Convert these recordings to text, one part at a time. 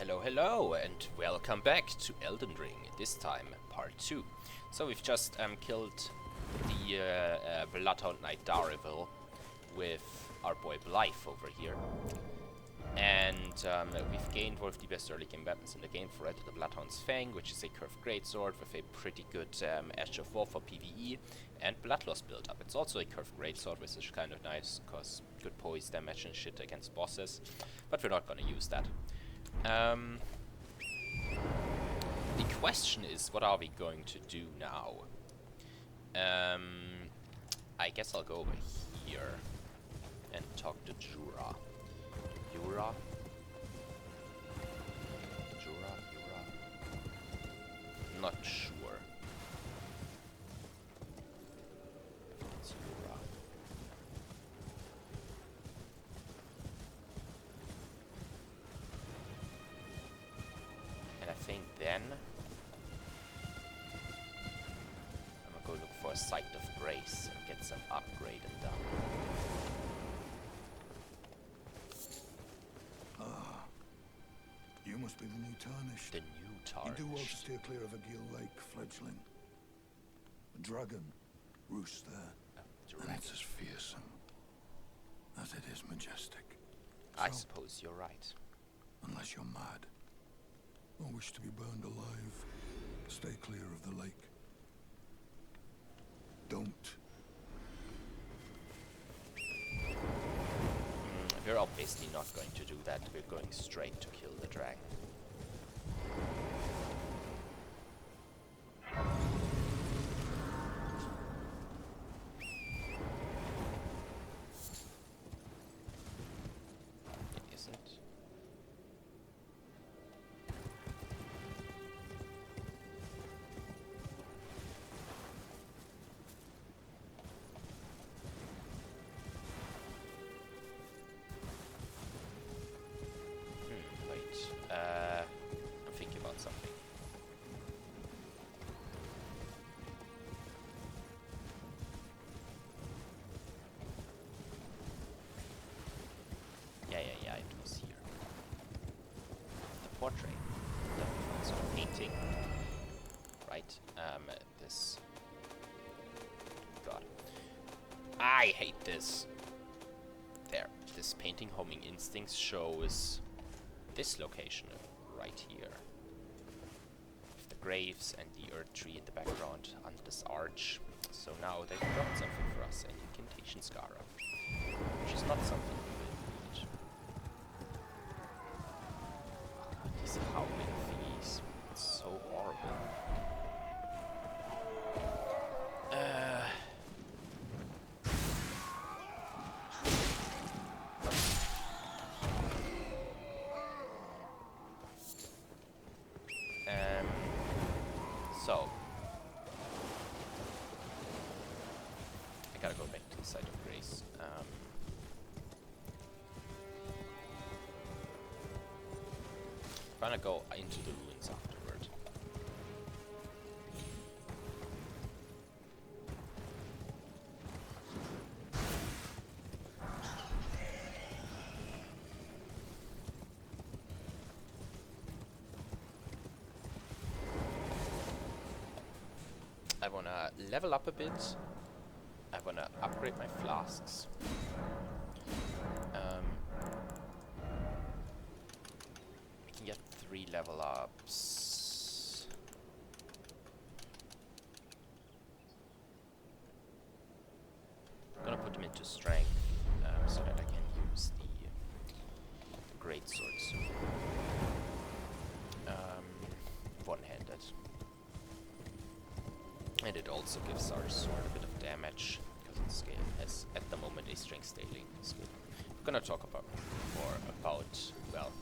Hello, and welcome back to Elden Ring, this time part 2. So we've just killed the Bloodhound Knight Dareville with our boy Blythe over here. And we've gained one of the best early game weapons in the game for it, the Bloodhound's Fang, which is a curved greatsword with a pretty good Ash of War for PvE and Bloodloss build-up. It's also a curved greatsword, which is kind of nice, because good poise damage and shit against bosses, but we're not gonna use that. The question is, what are we going to do now? I guess I'll go over here and talk to Jura. Jura? Not sure. It's Jura. And I think then I'm gonna go look for a Site of Grace and get some upgrade and done. You must be the new Tarnished. The new Tarnished. You do well to steer clear of a Gill Lake fledgling. A dragon roosts there, and it's as fearsome as it is majestic. I suppose you're right. Unless you're mad, or wish to be burned alive, stay clear of the lake. Don't. We're obviously not going to do that. We're going straight to kill the dragon. It isn't. I'm thinking about something. Yeah, it was here. The portrait. Definitely sort of painting. Right, this... God. I hate this. There, this painting homing instincts shows this location right here. With the graves and the earth tree in the background under this arch. So now they've dropped something for us, an incantation scarab. Which is not something we will need. Oh God, these howling thingies. It's so horrible. So, I gotta go back to the Site of Grace. I'm gonna go into the ruins afterward. I wanna level up a bit. I wanna upgrade my flasks. I can get 3 level ups. I'm gonna put them into strength so that I can use the great sword soon. One-handed. And it also gives our sword a bit of damage, because its scale has, at the moment, a strength scaling skill. We're gonna talk about more about, well,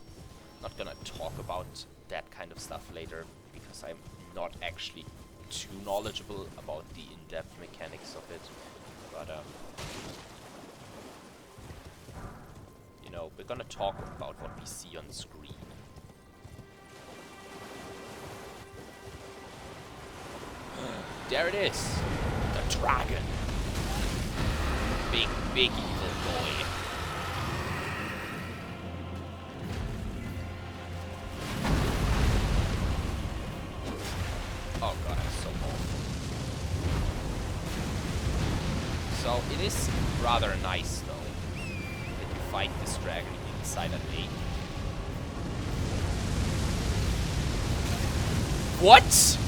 not gonna talk about that kind of stuff later, because I'm not actually too knowledgeable about the in-depth mechanics of it. But, you know, we're gonna talk about what we see on screen. There it is! The dragon! Big evil boy. is rather nice though that you fight this dragon inside a lake. What?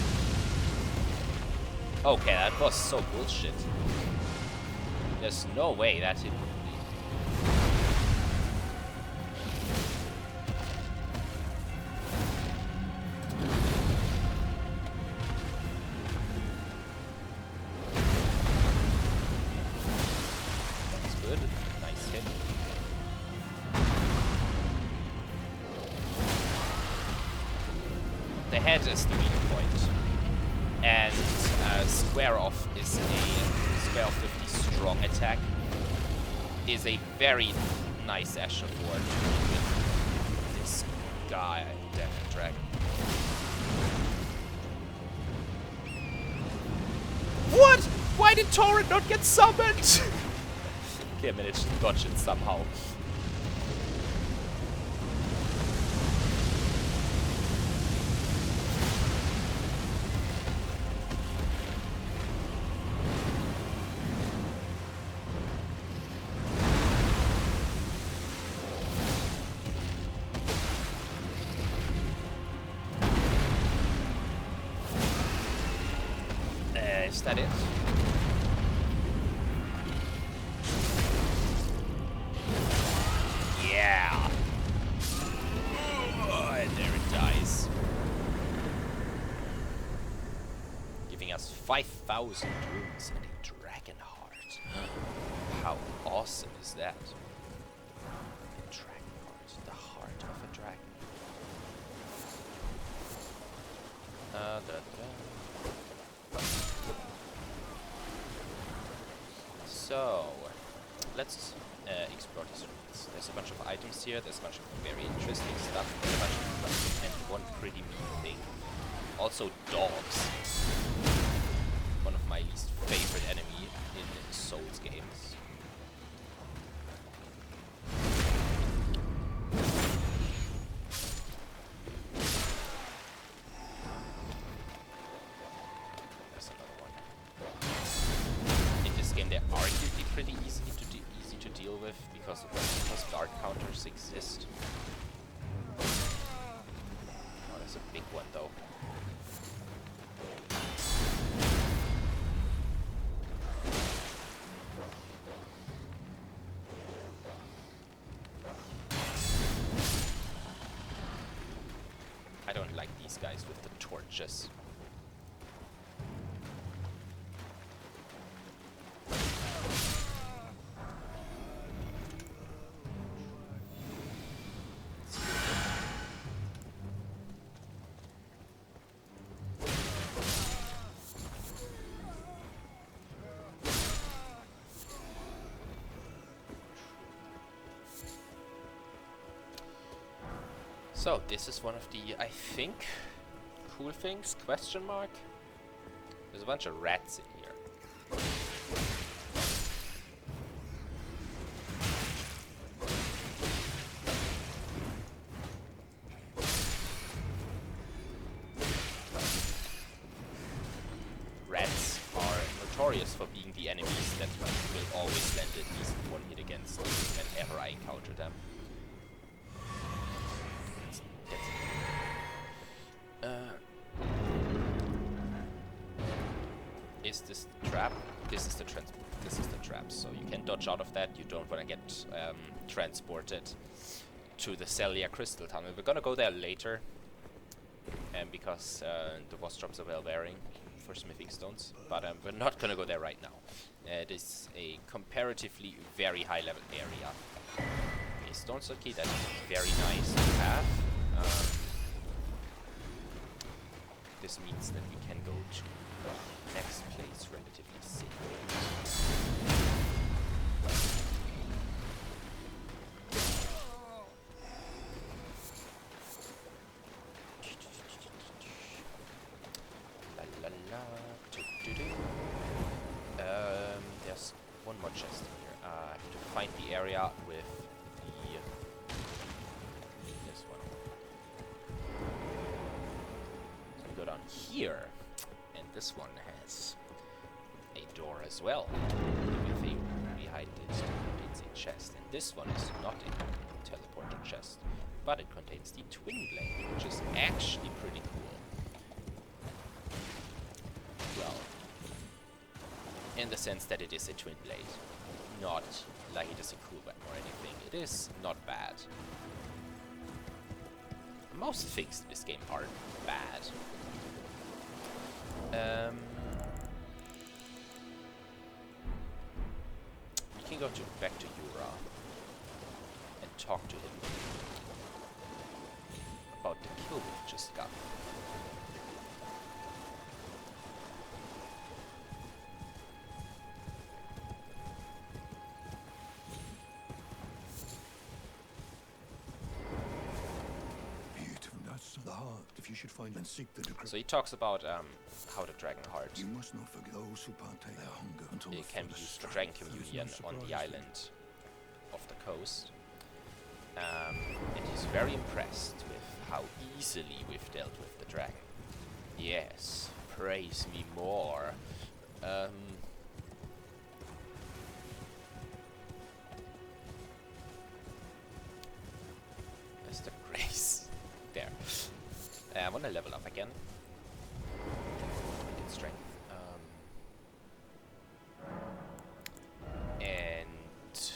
Okay, that was so bullshit. There's no way that hit me. That's good. Nice hit. The head is the weak point. And square off is a square of 50 strong attack is a very nice Asher Ford with this guy, damn dragon. What? Why did Torrent not get summoned? Okay, I managed to dodge it somehow. Is that it? Yeah! And there it dies. Giving us 5,000 runes and a dragon heart. How awesome is that? A dragon heart. The heart of a dragon. So, let's explore these ruins. There's a bunch of items here, there's a bunch of very interesting stuff, there's a bunch of stuff, and one pretty mean thing. Also dogs. One of my least favorite enemy in Souls games. There's another one. In this game they're arguably pretty easy to deal with because guard counters exist. Oh, there's a big one though. I don't like these guys with the torches. So, this is one of the, I think, cool things, question mark? There's a bunch of rats in here. Rats are notorious for being the enemies that will always land at least one hit against whenever I encounter them. Is this trap? This is the trap. So you can dodge out of that. You don't want to get transported to the Celia Crystal Tunnel. We're gonna go there later, and because the boss drops are well varying for smithing stones, but we're not gonna go there right now. It is a comparatively very high level area. A stone sword key that is very nice to have. This means that we can go to the next place relatively safe. La la la. There's one more chest here. I have to find the area with this one. So we go down here, and this one has a door as well with a behind it contains a chest, and this one is not a teleporter chest, but it contains the twin blade, which is actually pretty cool. Well, in the sense that it is a twin blade, not like it is a cool weapon or anything. It is not bad. Most things in this game are bad. We can go back to Yura and talk to him about the kill we've just got. The heart, if you should find and seek the decree. So he talks about how the dragon heart You must not forget those who partake their hunger until it can be used for dragon communion on the island of the coast. And he's very impressed with how easily we've dealt with the dragon. Yes, praise me more. Where's the grace? There. I want to level up again. Get strength. And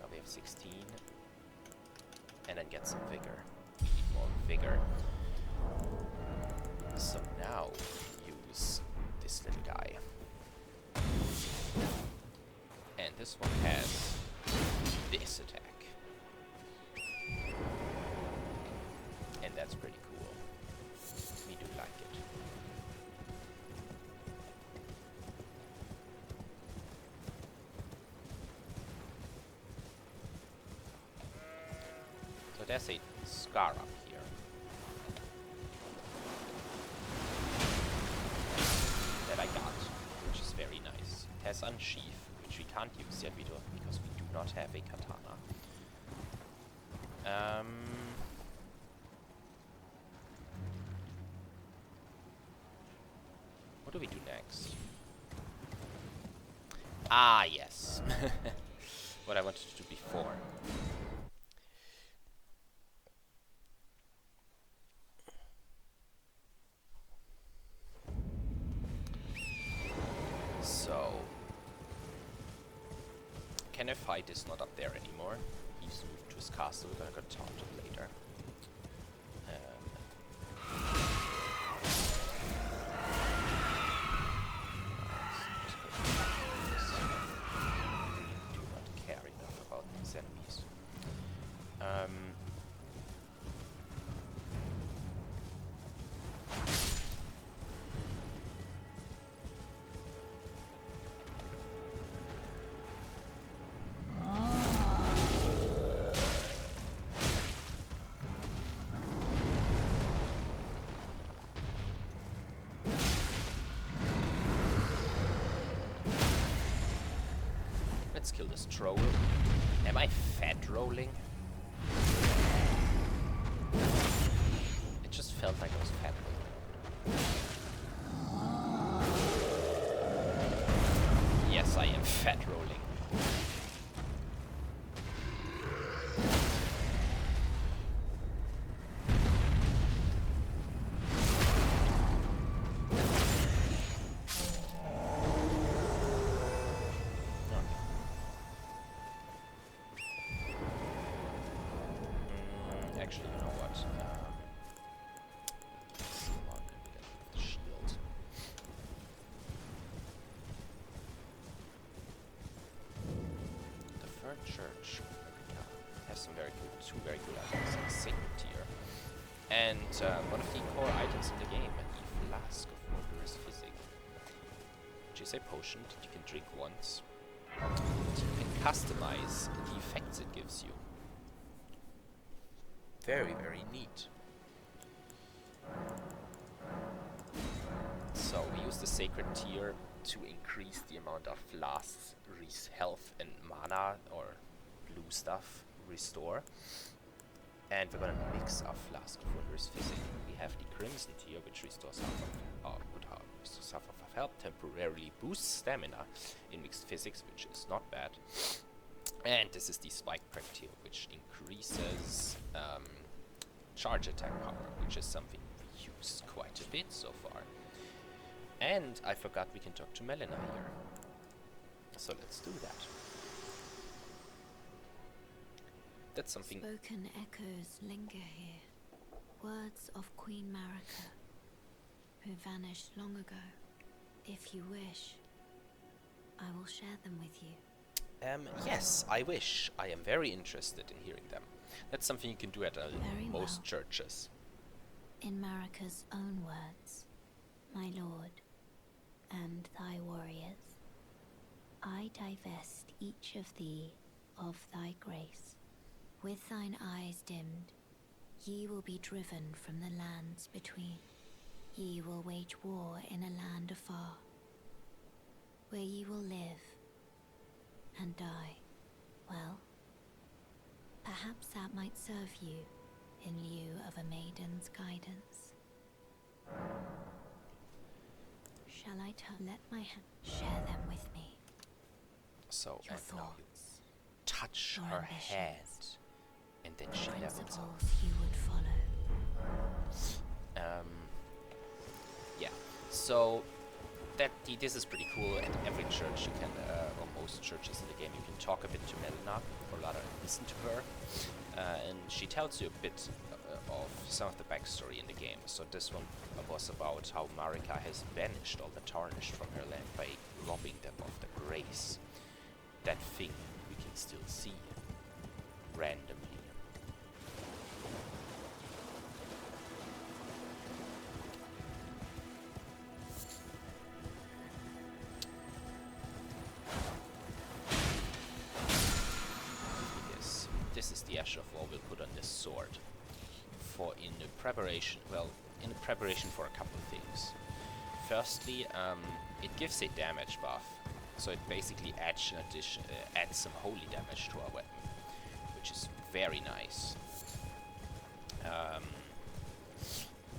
now we have 16. And then get some vigor. We need more vigor. So now use this little guy. And this one has this attack. And that's pretty cool. We do like it. So there's a scar up here. That I got, which is very nice. It has unsheath, which we can't use yet because we do not have a katana. What do we do next? Ah, yes. What I wanted to do before. So, Kennefight is not up there anymore. He's moved to his castle. We're gonna go talk to him later. Do not care enough about these enemies. Let's kill this troll. Am I fat rolling? It just felt like I was fat rolling. Yes, I am fat rolling. Actually, you know what? Someone with the shield. The third church has some two very cool items in the sacred tier, and one of the core items in the game, the flask of wondrous physic, which is a potion that you can drink once. And you can customize the effects it gives you. Very, very neat. So we use the sacred tier to increase the amount of flasks, health and mana, or blue stuff, restore. And we're gonna mix our flask of wondrous physic. We have the Crimson Tier, which restores half of health, temporarily boosts stamina in mixed physics, which is not bad. And this is the Spike Crack Tier, which increases charge attack power, which is something we used quite a bit so far. And I forgot we can talk to Melina here. So let's do that. That's something. Spoken echoes linger here. Words of Queen Marika, who vanished long ago. If you wish, I will share them with you. Yes, I wish. I am very interested in hearing them. That's something you can do at most churches. In Marika's own words, my lord, and thy warriors, I divest each of thee of thy grace. With thine eyes dimmed, ye will be driven from the lands between. Ye will wage war in a land afar, where ye will live and die. Well, perhaps that might serve you in lieu of a maiden's guidance. Shall I let my hand share them with me? So, Your and now you thoughts, touch your her ambitions, hand, and then she levels up. principles you would follow. Yeah. So this is pretty cool. At every church you can, or most churches in the game, you can talk a bit to Melina, or rather listen to her, and she tells you a bit of some of the backstory in the game. So this one was about how Marika has banished all the Tarnished from her land by robbing them of the grace. That thing we can still see randomly. This is the Ash of War we'll put on this sword in preparation for a couple of things. Firstly, it gives a damage buff, so it basically adds some holy damage to our weapon, which is very nice.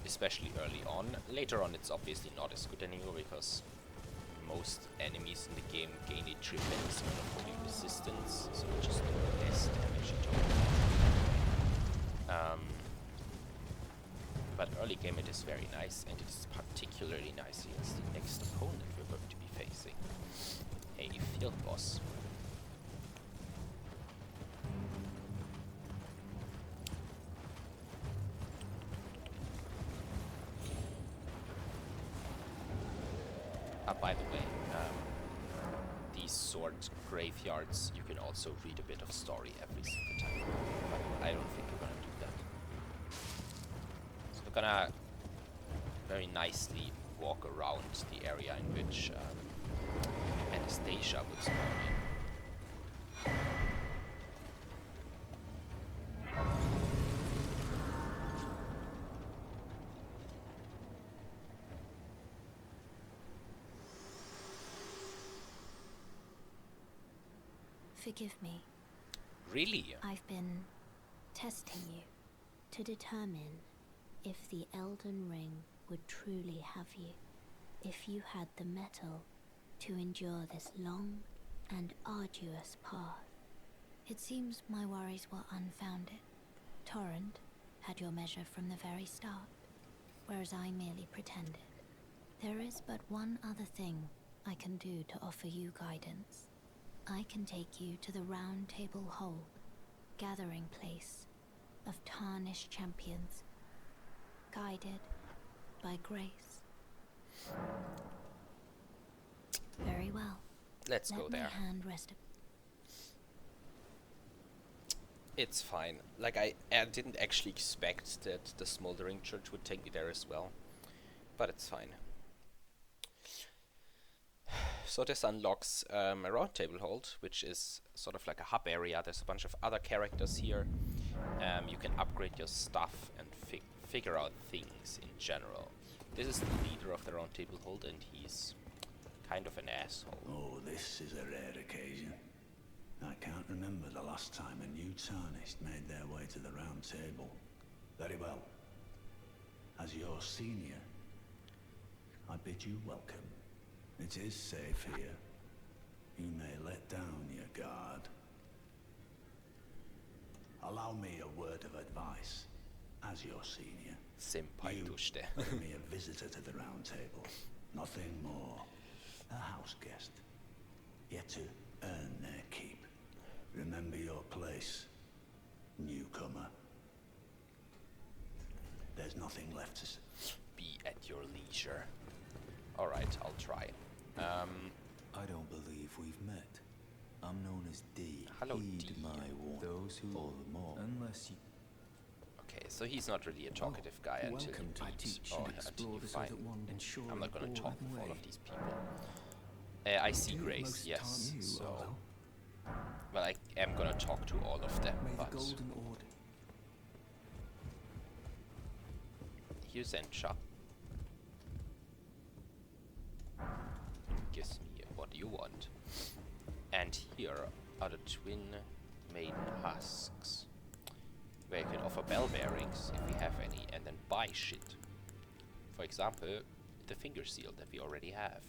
Especially early on. Later on it's obviously not as good anymore, because most enemies in the game gain a tremendous amount of holy resistance, so just less damage at all. But early game it is very nice, and it is particularly nice against the next opponent we're going to be facing, a field boss. By the way, these sword graveyards, you can also read a bit of story every single time, but I don't think we're gonna do that. So we're gonna very nicely walk around the area in which Anastasia would spawn in. Forgive me. Really? I've been testing you to determine if the Elden Ring would truly have you, if you had the mettle to endure this long and arduous path. It seems my worries were unfounded. Torrent had your measure from the very start, whereas I merely pretended. There is but one other thing I can do to offer you guidance. I can take you to the Round Table Hold, gathering place of tarnished champions, guided by grace. Very well. Let's go there. Let my hand rest. It's fine. Like, I didn't actually expect that the Smoldering Church would take me there as well, but it's fine. So this unlocks a round table hold, which is sort of like a hub area. There's a bunch of other characters here. You can upgrade your stuff and figure out things in general. This is the leader of the round table hold, and he's kind of an asshole. Oh, this is a rare occasion. I can't remember the last time a new Tarnished made their way to the round table. Very well. As As your senior, I bid you welcome. It is safe here. You may let down your guard. Allow me a word of advice. As your senior, Senpai tushte. are me a visitor to the round table. Nothing more. A house guest. Yet to earn their keep. Remember your place, newcomer. There's nothing left to say. Be at your leisure. Alright, I'll try. I don't believe we've met. I'm known as D. Hello, Heed D. my warning. Those who all the more. Unless you. Okay, so he's not really a talkative guy until he welcome to meets teach or and until explore you this find. other one, ensuring I'm not gonna all talk and with all way. of these people. I see Do Grace, most yes. time you, So, Arlo. well, I am gonna talk to all of them, May the but golden order. here's Encha. Gives me what you want. And here are the twin maiden husks, where you can offer bell bearings if we have any, and then buy shit. For example, the finger seal that we already have.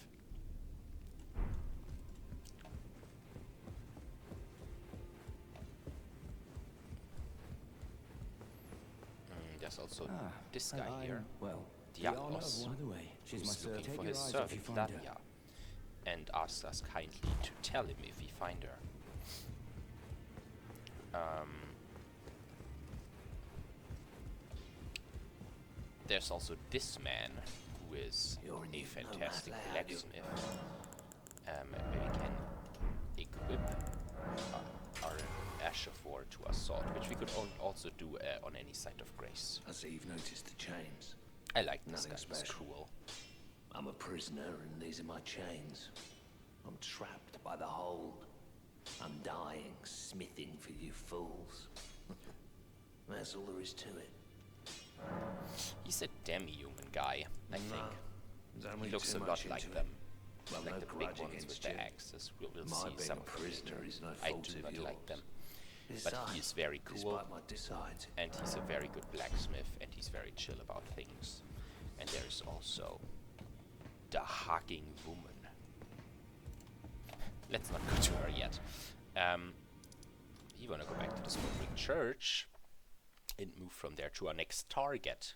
There's also this guy here, Well, Diablos, by the way, she's my who's looking servant. for Take his your eyes off servant you find her. Flavia, and asks us kindly to tell him if we find her. There's also this man, who is a fantastic blacksmith, where we can equip our Ashefor to a sword, which we could also do on any site of grace. I see you've noticed the chains. I like this Nothing guy, he's special. cool. I'm a prisoner and these are my chains. I'm trapped by the hold. I'm dying, smithing for you fools. That's all there is to it. He's a demi-human guy, I think. There's He only looks too a lot much like into them. it. Well, Like no the big grudge ones with against the you. axes. We'll My see being some a of them prisoner later. is no I fault do of not yours. like them. But he is very cool, Despite my decides. and he's a very good blacksmith, and he's very chill about things. And there's also the hugging woman. Let's not go to her yet. You wanna go back to the Smoldering Church and move from there to our next target.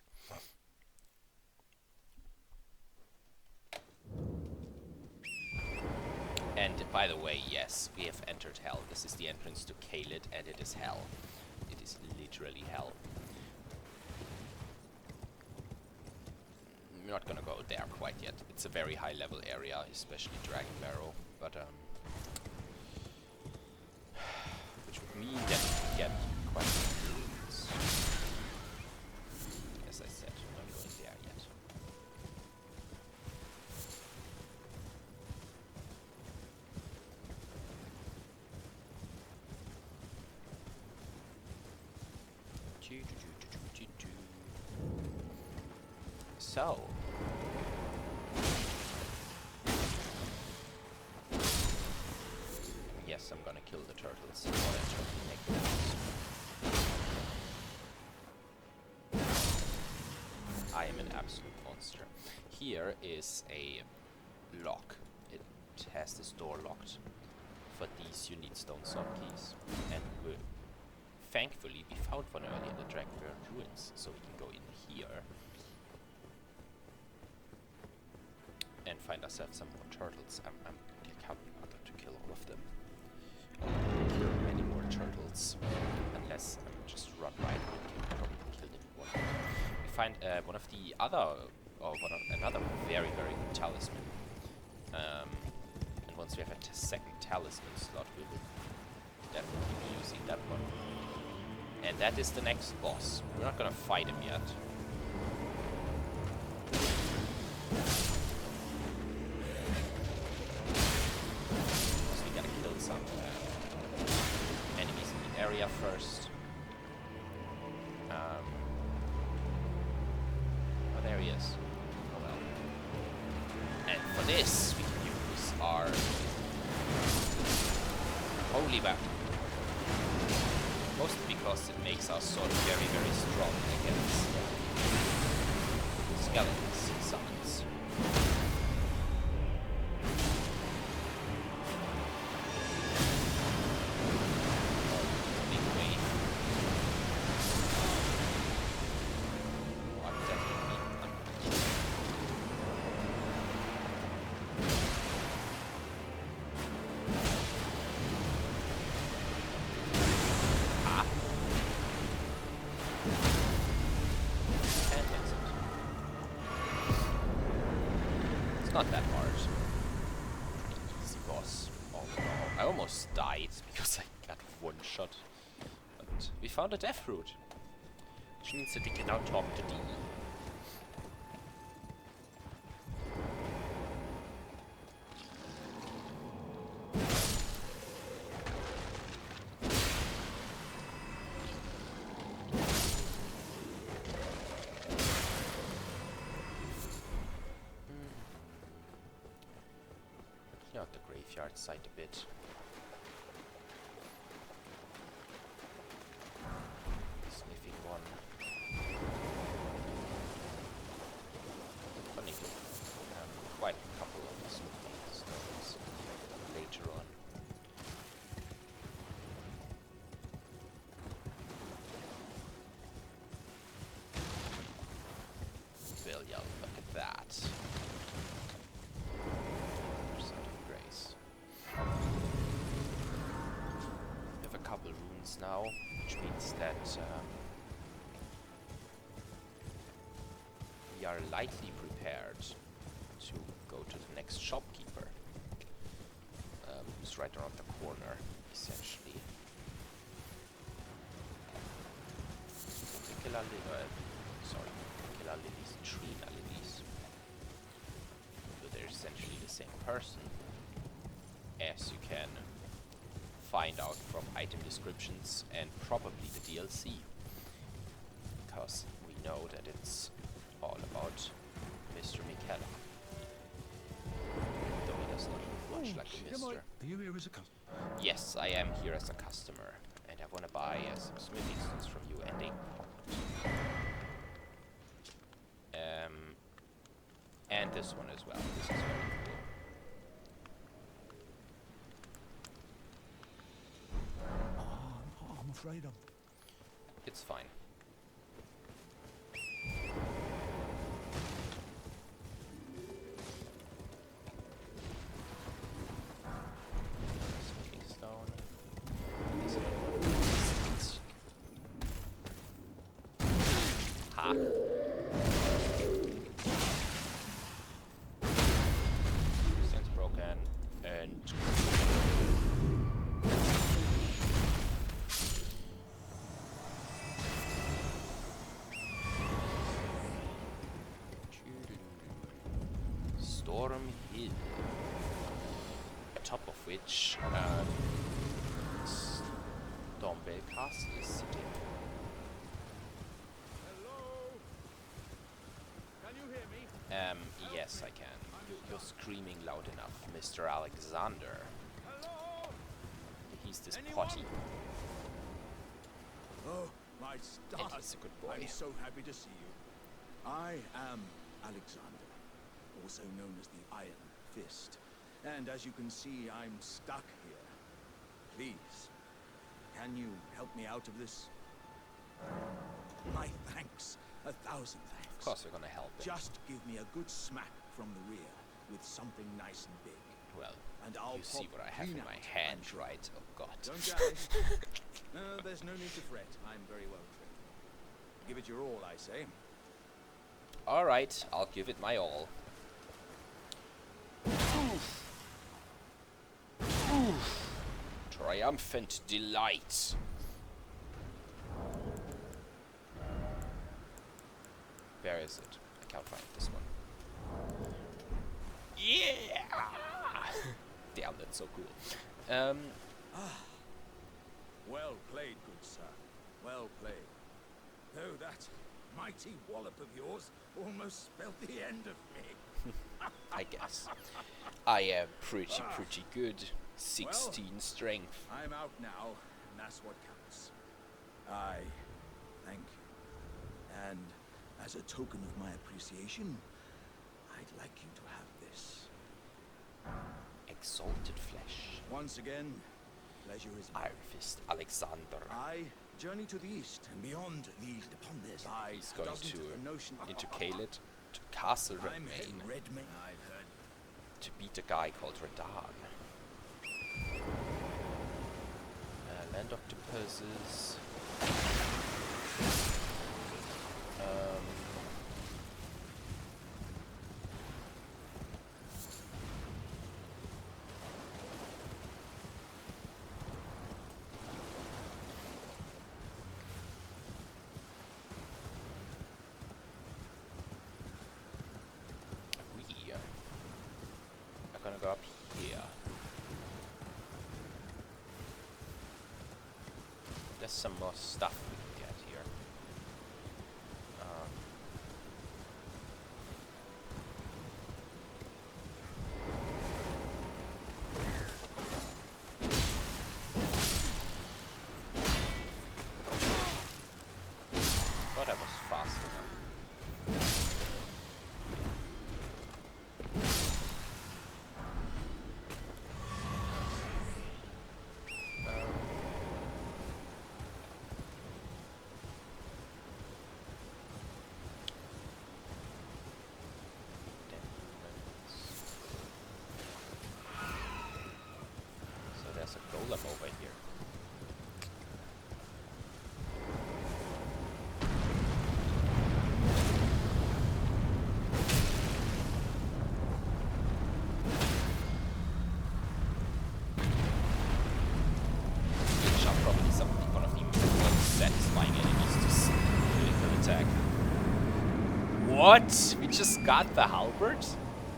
And by the way, yes, we have entered hell. This is the entrance to Kaled, and it is hell. It is literally hell. I'm not gonna go there quite yet. It's a very high level area, especially Dragon Barrow, but which would mean that we get quite some ruins. As I said, I'm not going there yet. So, yes, I'm gonna kill the turtles in order to make them. I am an absolute monster. Here is a lock. It has this door locked. For these you need stone sword keys, and thankfully we found one earlier in the Dragonberg ruins, so we can go in here and find ourselves some more turtles. I can't be bothered to kill all of them. I won't kill many more turtles unless I just run by them and can probably kill them in one hit. We find one of the other, or another very, very good talisman. And once we have a second talisman slot, we will definitely be using that one. And that is the next boss. We're not gonna fight him yet. So we gotta kill some enemies in the area first. Oh, there he is. Oh well. And for this, we can use our holy weapon. Mostly because it makes our sword very, very strong against skeletons it summons. Big wave. What does it mean? Ah. And hits it. It's not that hard. Pretty easy boss, all in all. I almost died because I got one shot. But we found a death root. Which means that we can now talk to Dee. Clear out the graveyard site a bit. Sniffing one. Funny, quite a couple of sniffing stones later on. William, look at that. Site of Grace. We have a couple runes now, which means that we are lightly prepared to go to the next shopkeeper, who's right around the corner, essentially. The killer lilies, Trina lilies. So they're essentially the same person, as you can find out from item descriptions and probably the DLC, because we know that it's all about Mr. Mikella. Though he does not look much like a Mr. Are you here as a customer? Yes, I am here as a customer, and I want to buy some smithing stones from you and a pot. And this one as well. This is very cool. I'm afraid I'm... It's fine. Smithing stone. This one. Ha! Stands broken and Storm Hill, atop of which Stormvale Castle is sitting. Hello? Can you hear me? Yes, I can. You're screaming loud enough, Mr. Alexander. Hello? He's this Anyone? potty. Oh, my And stars. he's a good boy. I'm so happy to see you. I am Alexander, also known as the Iron Fist. And as you can see, I'm stuck here. Please, can you help me out of this? My thanks. 1,000 thanks. Of course we're gonna help him. Just give me a good smack from the rear with something nice and big. Well, And I'll you see pop what I have clean in my out, hand, I'm sure. right? Oh god. Don't worry. No, there's no need to fret. I'm very well trained. Give it your all, I say. Alright, I'll give it my all. Oof. Oof. Triumphant delight. Where is it? I can't find this one. Yeah! Damn, that's so cool. Well played, good sir. Well played. Though that mighty wallop of yours almost spelled the end of me. I guess. I am pretty good. 16 strength. I'm out now, and that's what counts. I thank you. And As a token of my appreciation, I'd like you to have this. Exalted flesh. Once again, pleasure is mine. Iron Fist Alexander. I journey to the east and beyond these. Upon this, I He's going doesn't to the notion. into Caelid, to Castle I'm Redmain, Redmain. I've heard. to beat a guy called Radahn. Land octopuses. We are gonna go up here. There's some more stuff we can get here. Thought I was fast enough. So there's a golem over here. Which are probably one of the most satisfying enemies to critical attack. What? We just got the halberd?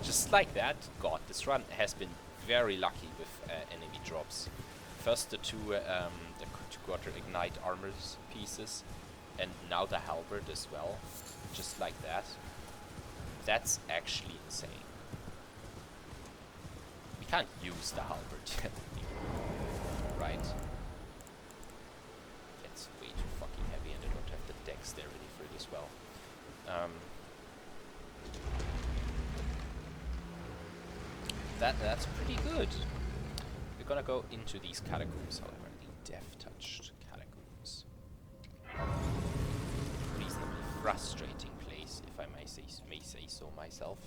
Just like that? God, this run has been very lucky with enemy drops. First the two quarter ignite armor pieces, and now the halberd as well. Just like that. That's actually insane. We can't use the halberd yet. Right. It's way too fucking heavy and I don't have the dexterity for it as well. That's pretty good. We're gonna go into these catacombs, however, the death-touched catacombs. Reasonably frustrating place, if I may say so myself.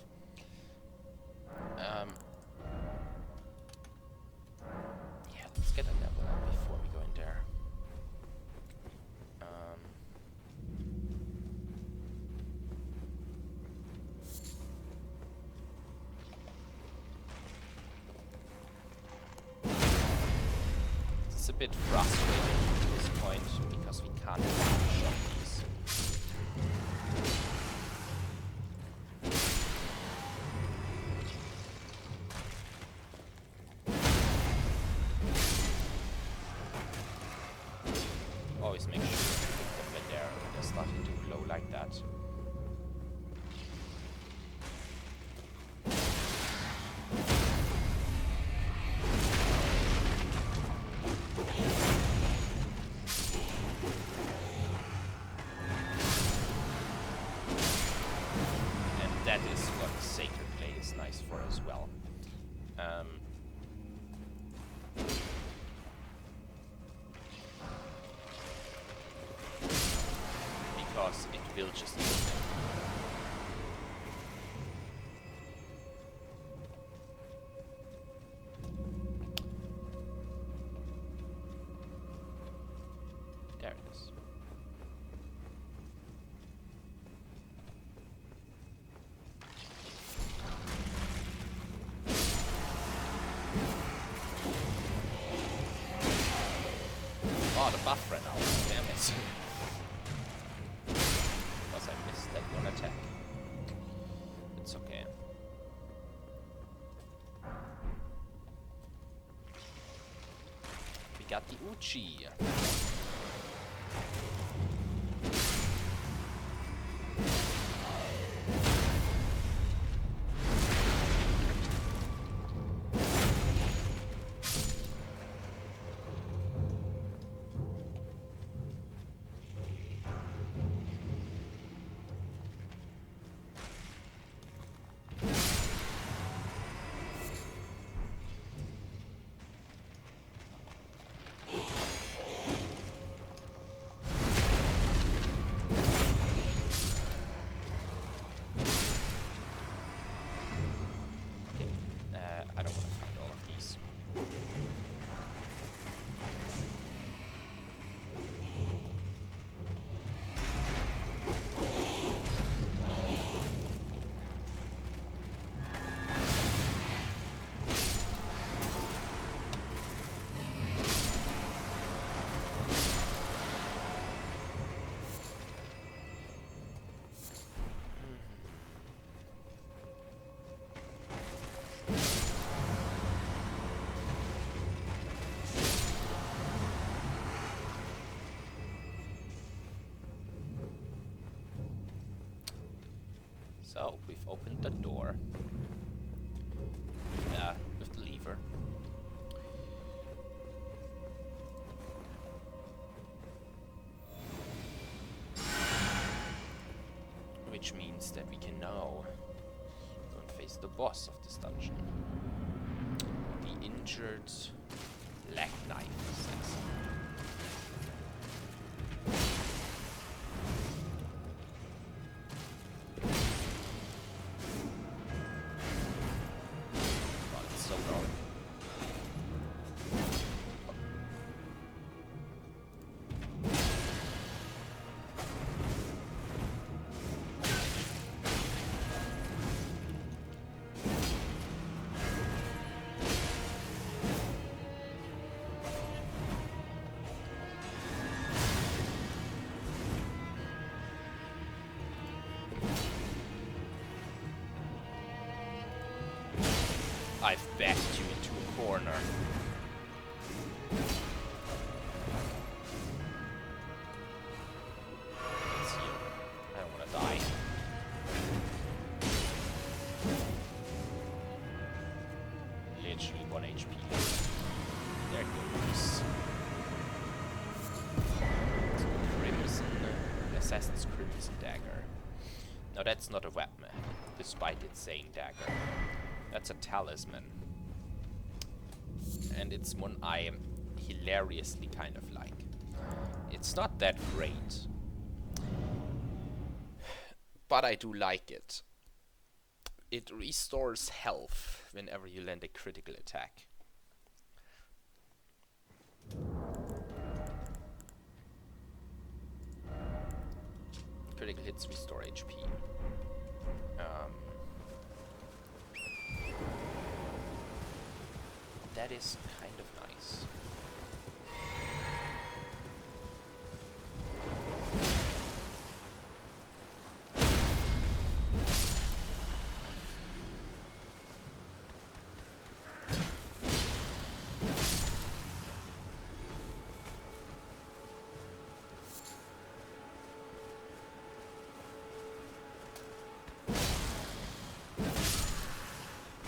Yeah, let's get a level up before we go in there. It's a bit frustrating at this point because we can't shot these. Always make sure to hit them when they're starting to glow like that. And that is what Sacred Blade is nice for as well. Because it will just there it is. Oh, the buff ran out. Damn it. Because I missed that one attack. It's okay. We got the Uchi. So, we've opened the door. With the lever. Which means that we can now go and face the boss of this dungeon. The injured black knife assassin. God, it's so dark. I've backed you into a corner. Let's see. I don't want to die. Literally 1 HP. There goes. Crimson. Assassin's Crimson Dagger. Now that's not a weapon, despite it saying dagger. That's a talisman. And it's one I hilariously kind of like. It's not that great. But I do like it. It restores health whenever you land a critical attack. Critical hits restore HP. That is kind of nice.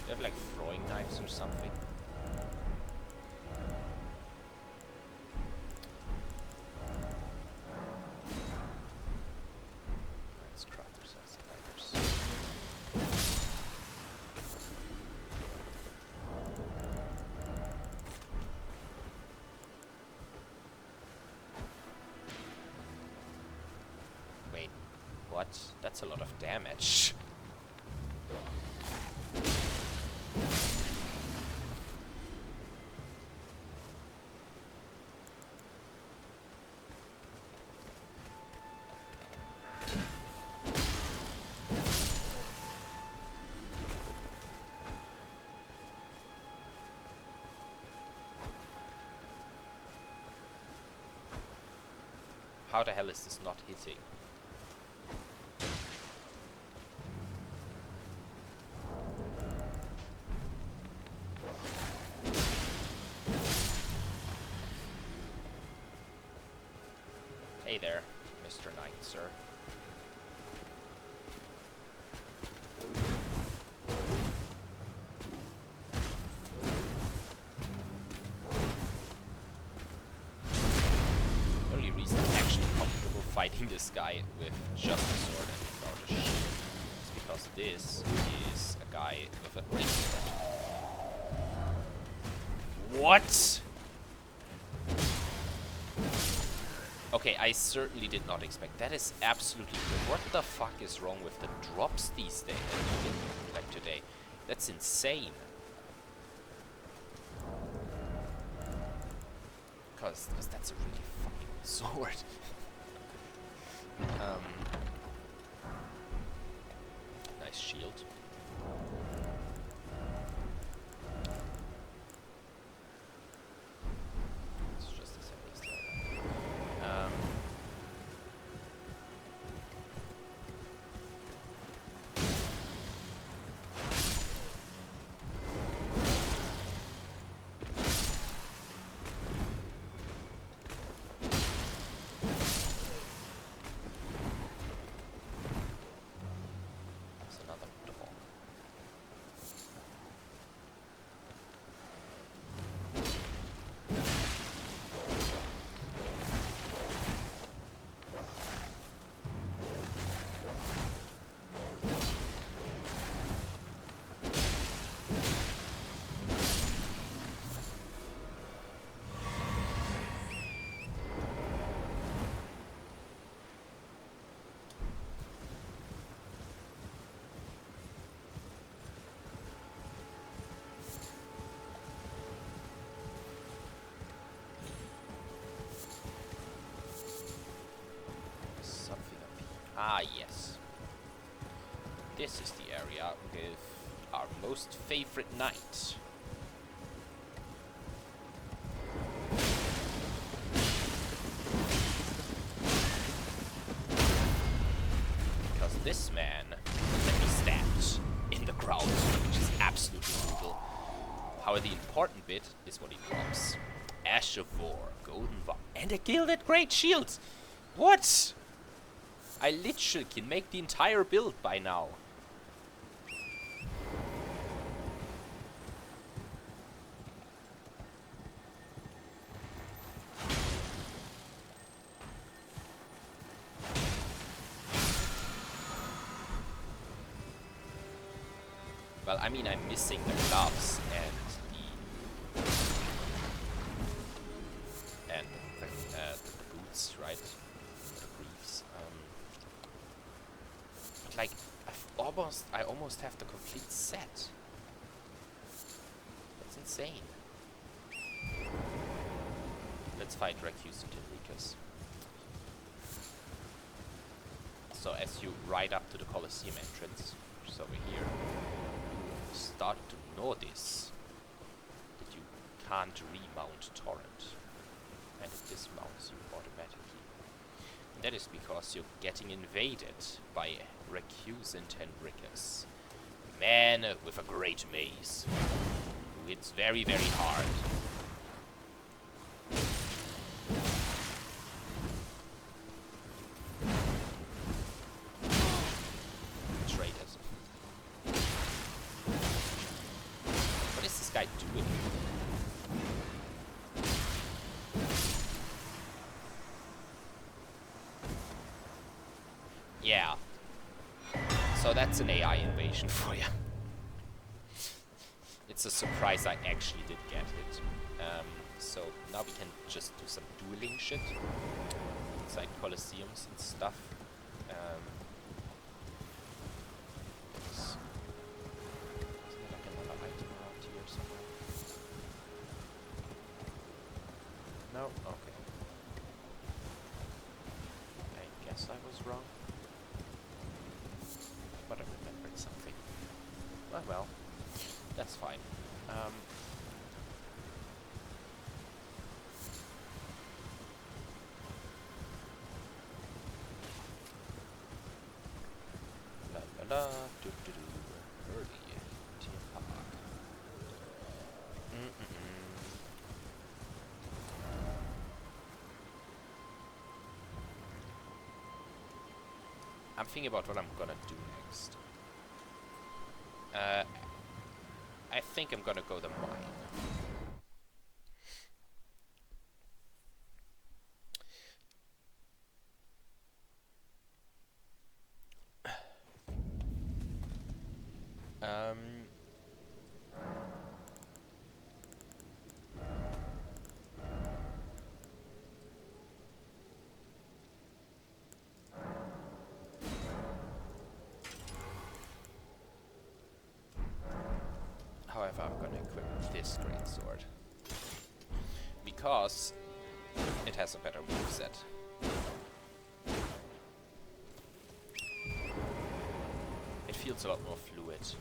They have like throwing knives or something. Let's craft ourselves some daggers. Wait, what? That's a lot of damage. How the hell is this not hitting? Hey there, Mr. Knight, sir. Only reason I'm actually comfortable fighting this guy with just a sword and without a shield is because this is a guy with a great sword. What? Okay, I certainly did not expect. That is absolutely good. What the fuck is wrong with the drops these days? Like today. That's insane. Because that's a really fucking sword. Nice shield. It's just a second still. just another door. Ah, yes. This is the area with our most favorite knight. Because this man can be stabbed in the ground, which is absolutely brutal. However, the important bit is what he drops. Ash of War, Golden Bar, and a Gilded Great Shield! What?! I literally can make the entire build by now. Well, I mean, I'm missing the gloves and the boots, right? The greaves. But like, I almost have the complete set. That's insane. Let's fight Recuse and Enriquez. So as you ride up to the Colosseum entrance, which is over here, you start to notice that you can't remount Torrent, and it dismounts you automatically. And that is because you're getting invaded by Recusant Enriquez, a man with a great mace, who hits very, very hard. What is this guy doing? Yeah. So that's an AI invasion for you. It's a surprise I actually did get it. So now we can just do some dueling shit inside Colosseums and stuff. Isn't there like another item around here somewhere? No? Okay. I guess I was wrong. But I remembered something. Well, that's fine. La la la, do do do, early Team Park. I'm thinking about what I'm gonna do next. I think I'm gonna go the mine. However, I'm gonna equip this greatsword because it has a better moveset. It feels a lot more fluid.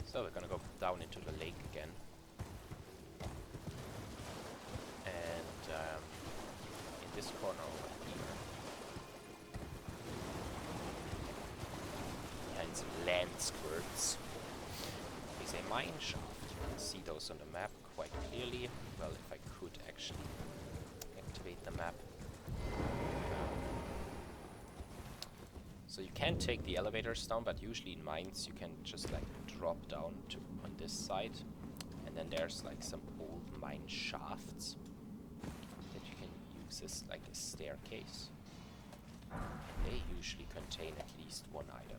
So we're gonna go down into the lake again. And in this corner over here, behind some land squirts, is is a mine shaft. You can see those on the map quite clearly. Well, if I could actually activate the map. So you can take the elevators down, but usually in mines you can just like drop down to on this side, and then there's like some old mine shafts that you can use as like a staircase. They usually contain at least one item.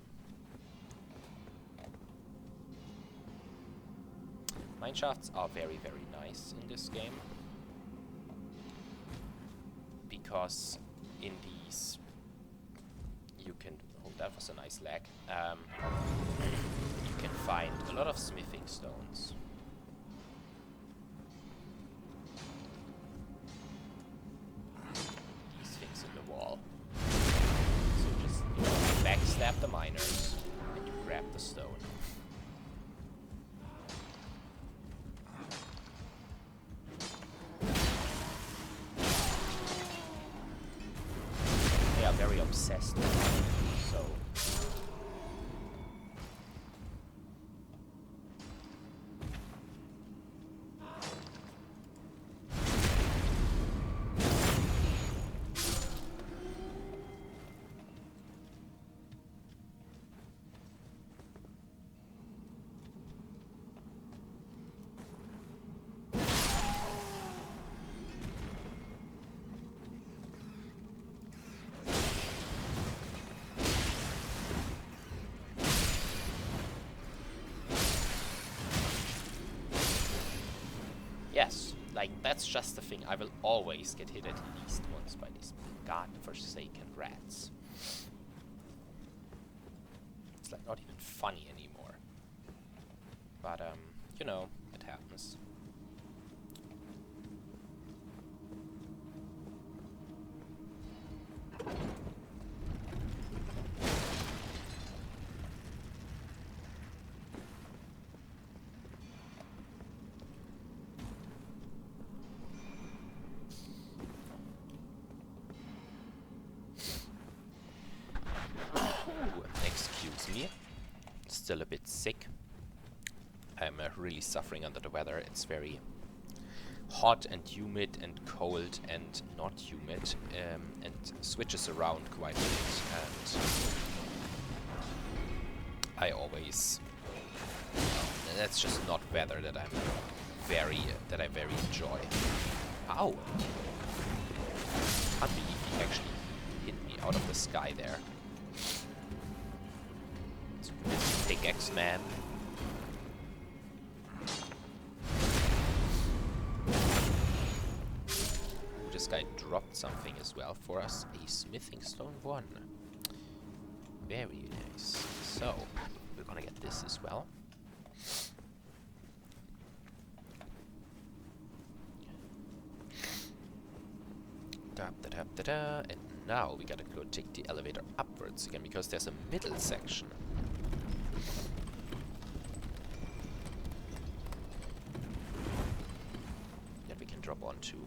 Mine shafts are very, very nice in this game, because in these you can, oh, that was a nice lag, you can find a lot of smithing stones. These things in the wall. So just, you know, backstab the miners and you grab the stone. They are very obsessed with it, so yes, like, that's just the thing. I will always get hit at least once by these god-forsaken rats. It's like not even funny anymore. But, you know, it happens. Excuse me. Still a bit sick. I'm really suffering under the weather. It's very hot and humid and cold and not humid, and switches around quite a bit. And I always, that's just not weather that I very enjoy. Ow! Can't believe he actually hit me out of the sky there. Pickaxe man. This guy dropped something as well for us. A smithing stone 1. Very nice. So, we're gonna get this as well. Da-da-da-da-da. And now we gotta go take the elevator upwards again, because there's a middle section. That we can drop onto.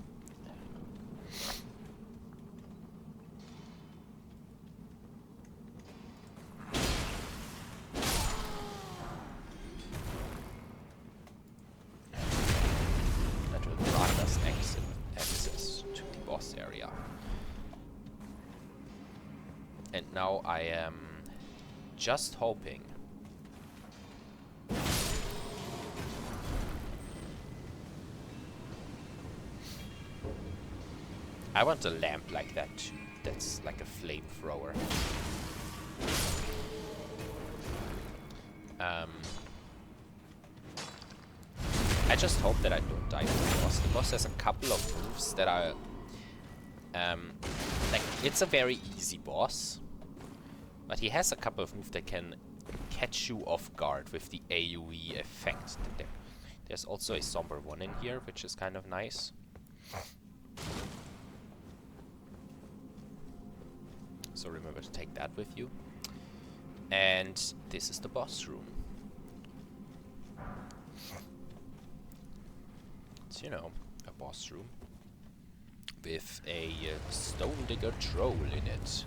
That will grant us access to the boss area. And now I am just hoping I want a lamp like that too. That's like a flamethrower. I just hope that I don't die to the boss. The boss has a couple of moves that are like, it's a very easy boss, but he has a couple of moves that can catch you off guard with the AoE effect. There's also a somber one in here, which is kind of nice. So remember to take that with you. And this is the boss room. It's, you know, a boss room with a stone digger troll in it.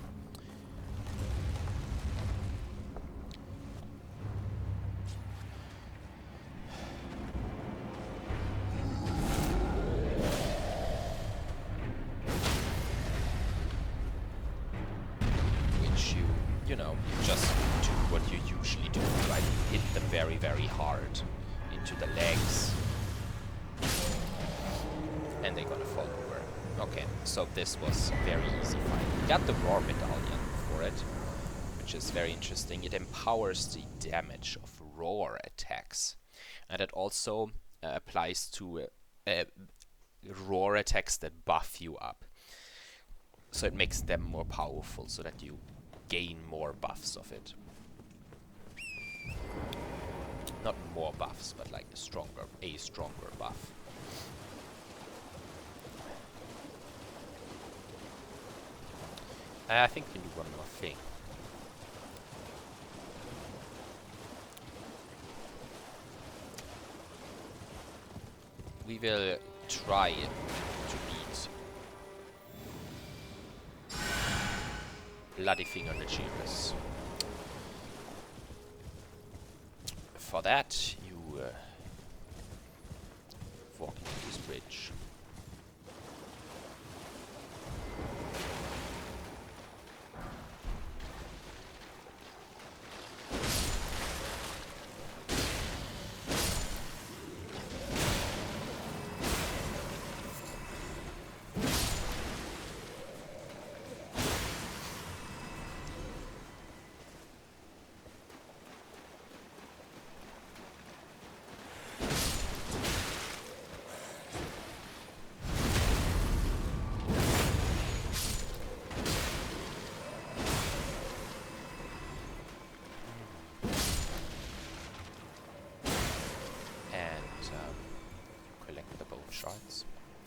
to the legs. And they're gonna fall over. Okay, so this was a very easy fight. We got the Roar Medallion for it, which is very interesting. It empowers the damage of roar attacks. And it also applies to roar attacks that buff you up. So it makes them more powerful so that you gain more buffs of it. Not more buffs, but like a stronger buff. I think we do one more thing. We will try to beat Bloody Finger Nigerius. For that, you walk into this bridge. Collect the bone shards.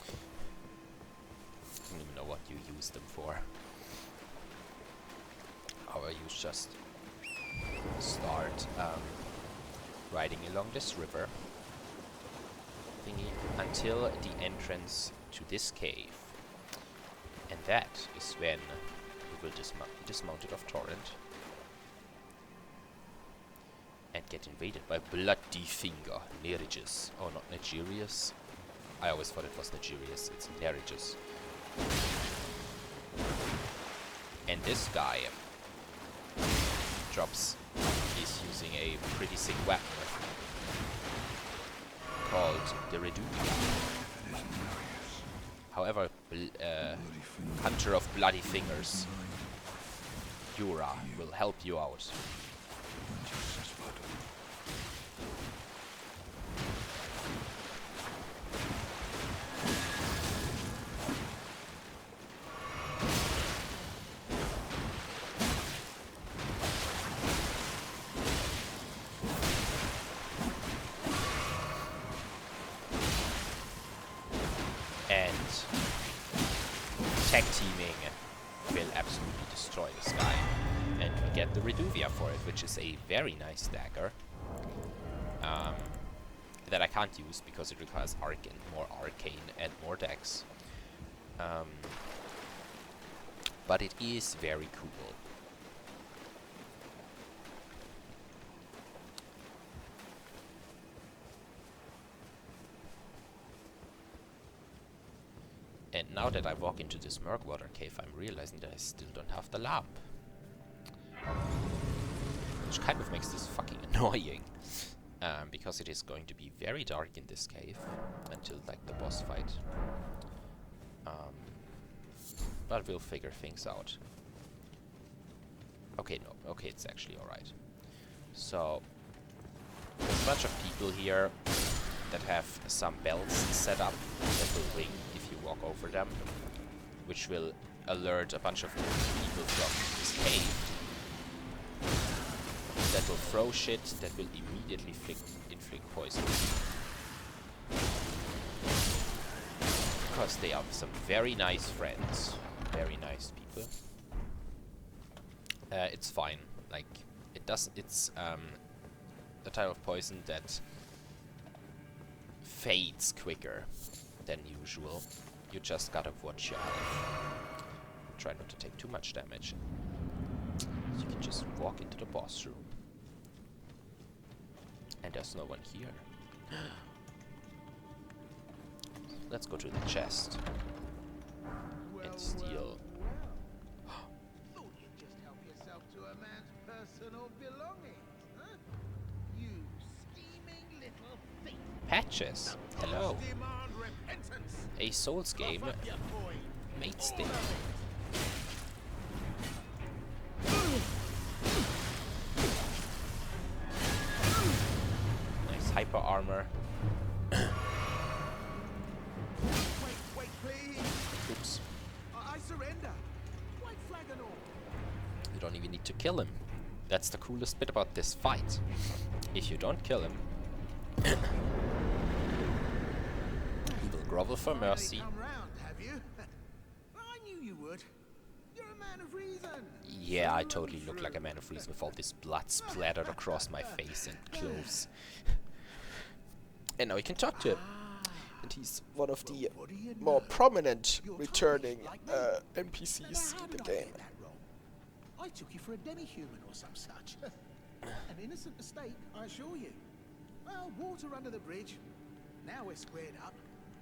I don't even know what you use them for. How you just start riding along this river thingy until the entrance to this cave. And that is when you will be dismounted off Torrent and get invaded by Bloody Finger Nerigus. Oh, not Nigerius. I always thought it was Nigerius. It's Nerigus. And this guy is using a pretty sick weapon called the Reduvia. However, Hunter of Bloody Fingers, Yura, will help you out. Tag teaming will absolutely destroy this guy. And we get the Reduvia for it, which is a very nice dagger. That I can't use because it requires more arcane and more dex. But it is very cool. And now that I walk into this Murkwater cave, I'm realizing that I still don't have the lamp. Which kind of makes this fucking annoying. Because it is going to be very dark in this cave until like the boss fight. But we'll figure things out. Okay, no. Okay, it's actually alright. So, there's a bunch of people here that have some bells set up that will ring if you walk over them, which will alert a bunch of people from this cave. That will throw shit, that will immediately inflict poison. Because they are some very nice friends. Very nice people. It's fine. Like, it's the type of poison that fades quicker than usual. You just gotta watch your health. Try not to take too much damage. So you can just walk into the boss room. And there's no one here. Let's go to the chest. And steal. Thought you'd just help yourself to a man's personal belongings, huh? You scheming little thief! Patches. Hello. Demand repentance. A Souls game Cough up your coin. made still. All of Nice hyper armor. Wait, please. Oops. I surrender. White flag and all. You don't even need to kill him. That's the coolest bit about this fight. If you don't kill him, he will grovel for mercy. Come round, have you? I knew you would. You're a man of reason. Yeah, I totally look like a man of reason with all this blood splattered across my face and clothes. And now we can talk to him. And he's one of the more prominent returning NPCs in the game. I took you for a demi-human or some such. An innocent mistake, I assure you. Well, water under the bridge. Now we're squared up.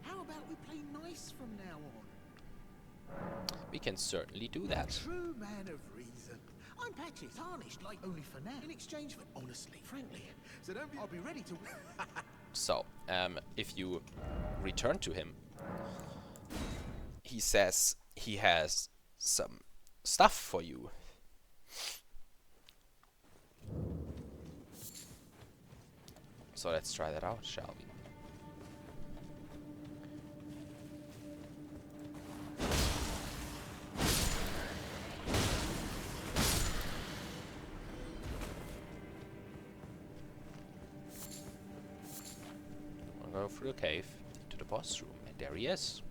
How about we play nice from now on? We can certainly do that. True man of reason. I'm Patches, tarnished like only for now. In exchange for honestly, frankly. So don't be, I'll be ready to. So, if you return to him, he says he has some stuff for you. So let's try that out, shall we? I'll go through the cave to the boss room, and there he is.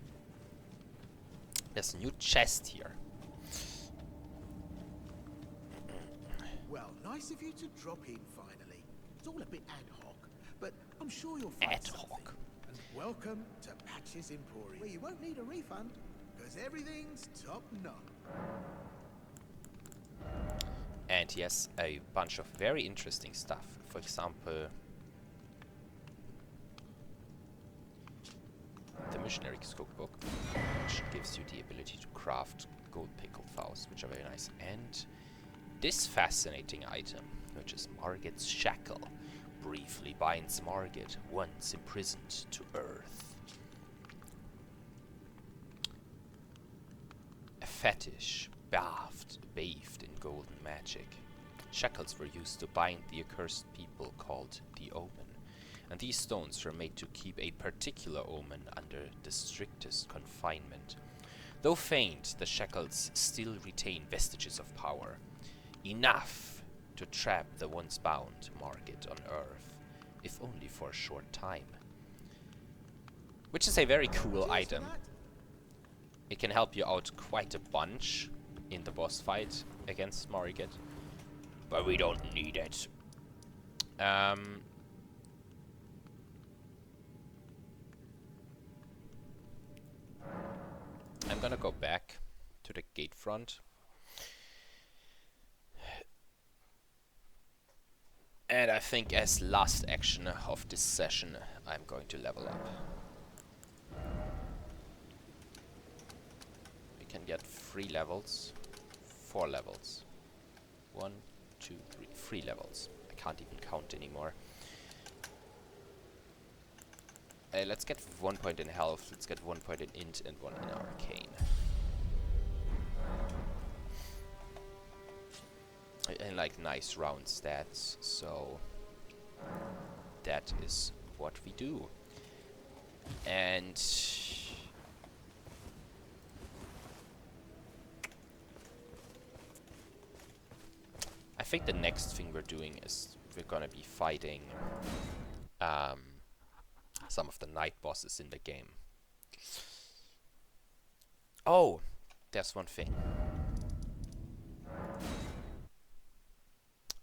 There's a new chest here. Well, nice of you to drop in finally. It's all a bit ad hoc, but I'm sure you'll find Ad something. hoc. And welcome to Patches Emporium, where you won't need a refund, because everything's top notch. And he has a bunch of very interesting stuff. For example, the Missionary's Cookbook, which gives you the ability to craft gold pickled fowls, which are very nice. And this fascinating item, which is Margit's Shackle, briefly binds Margit, once imprisoned, to Earth. A fetish bathed in golden magic. Shackles were used to bind the accursed people called the Omen, and these stones were made to keep a particular omen under the strictest confinement. Though faint, the shackles still retain vestiges of power, enough to trap the once bound Margit on Earth, if only for a short time. Which is a very cool item. It can help you out quite a bunch in the boss fight against Margit, but we don't need it. I'm gonna go back to the gate front. And I think as last action of this session, I'm going to level up. We can get 3 levels, 4 levels. 1, 2, 3, 3 levels. I can't even count anymore. Let's get 1 point in health, let's get 1 point in int and 1 in arcane. And like nice round stats, so that is what we do. And I think the next thing we're doing is we're gonna be fighting some of the night bosses in the game. Oh, there's one thing.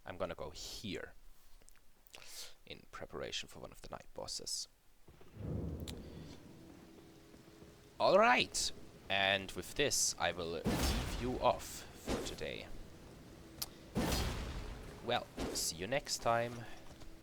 I'm gonna go here in preparation for one of the night bosses. Alright, and with this I will leave you off for today. Well, see you next time.